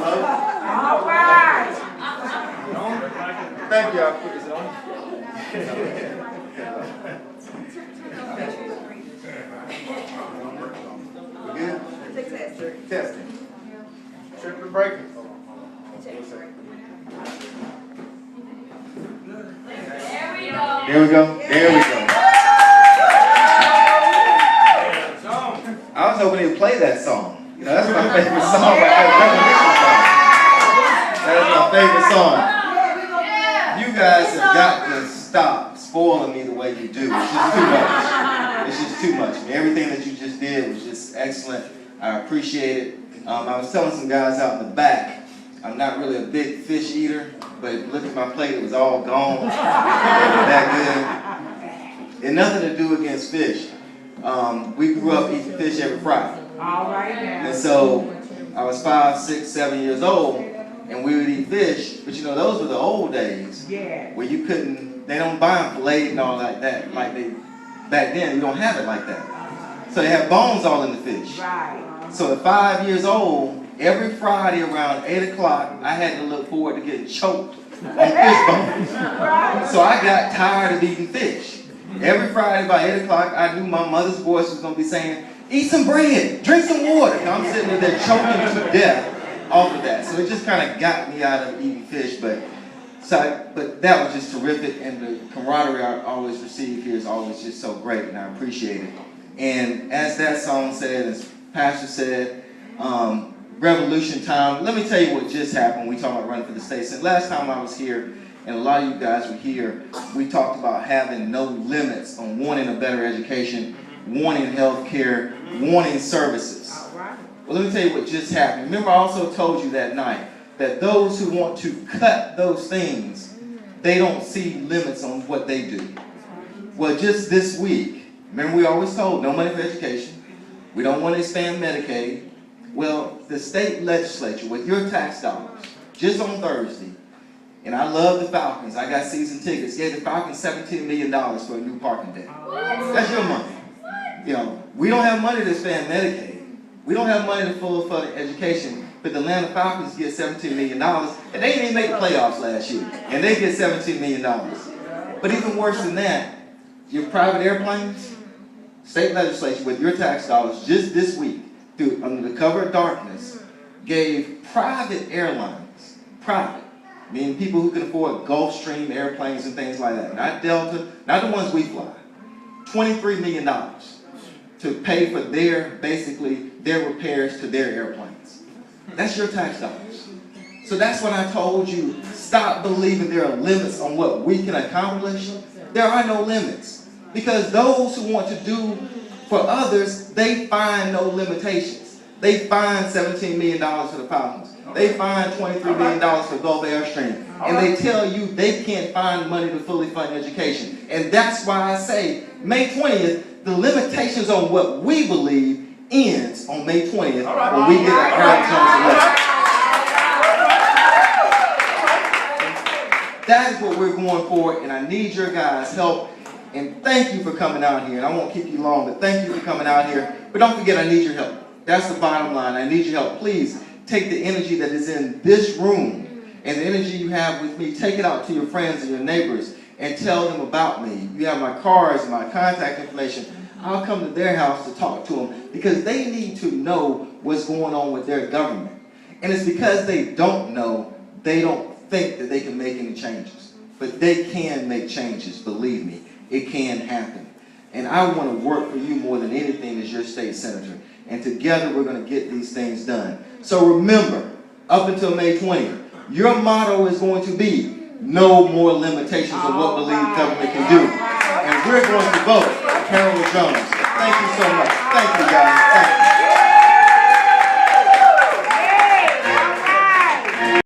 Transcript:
All right. Thank you. I'll put this on. We good? Testing. Tripping breaking. There we go. There we go. I was hoping he'd play that song. You know, that's my favorite song right there. Revolution song. That is my favorite song. You guys have got to stop spoiling me the way you do. It's just too much. It's just too much. I mean, everything that you just did was just excellent. I appreciate it. I was telling some guys out in the back, I'm not really a big fish eater, but if you look at my plate, it was all gone. That good. And nothing to do against fish. We grew up eating fish every Friday. All right now. And so I was 5, 6, 7 years old, and we would eat fish. But you know, those were the old days. Yeah. Where you couldn't, they don't buy them filleted and all like that. Like they, back then, you don't have it like that. So they have bones all in the fish. Right. So at 5 years old, every Friday around 8 o'clock, I had to look forward to getting choked on fish bones. So I got tired of eating fish. Every Friday by 8 o'clock, I knew my mother's voice was going to be saying, eat some bread, drink some water. And I'm sitting there choking to death off of that. So it just kind of got me out of eating fish. But that was just terrific. And the camaraderie I always receive here is always just so great. And I appreciate it. And as that song said, as Pastor said, revolution time. Let me tell you what just happened. We talked about running for the state senate. Last time I was here, and a lot of you guys were here, we talked about having no limits on wanting a better education, wanting health care, wanting services. Well, let me tell you what just happened. Remember, I also told you that night that those who want to cut those things, they don't see limits on what they do. Well, just this week, remember we always told no money for education. We don't want to expand Medicaid. Well, the state legislature, with your tax dollars, just on Thursday, and I love the Falcons. I got season tickets. Gave the Falcons $17 million for a new parking deck. That's your money. You know, we don't have money to expand Medicaid. We don't have money to full fund education. But the Atlanta Falcons get $17 million, and they didn't even make the playoffs last year, and they get $17 million. But even worse than that, your private airplanes, state legislature with your tax dollars just this week, through under the cover of darkness, gave private airlines, private, meaning people who can afford Gulfstream airplanes and things like that, not Delta, not the ones we fly, $23 million to pay for their repairs to their airplanes. That's your tax dollars. So that's what I told you. Stop believing there are limits on what we can accomplish. There are no limits. Because those who want to do for others, they find no limitations. They find $17 million for the Falcons. They find $23 million for Gulf Airstream. And they tell you they can't find money to fully fund education. And that's why I say May 20th, the limitations on what we believe ends on May 20th when we get our Jones election. That is what we're going for, and I need your guys' help. And thank you for coming out here. And I won't keep you long, but thank you for coming out here. But don't forget, I need your help. That's the bottom line. I need your help. Please take the energy that is in this room and the energy you have with me, take it out to your friends and your neighbors and tell them about me. You have my cards and my contact information. I'll come to their house to talk to them because they need to know what's going on with their government. And it's because they don't know, they don't think that they can make any changes. But they can make changes, believe me. It can happen. And I want to work for you more than anything as your state senator. And together we're going to get these things done. So remember, up until May 20th, your motto is going to be no more limitations on what believed government can do. And we're going to vote for Carol Jones. Thank you so much. Thank you, guys. Thank you.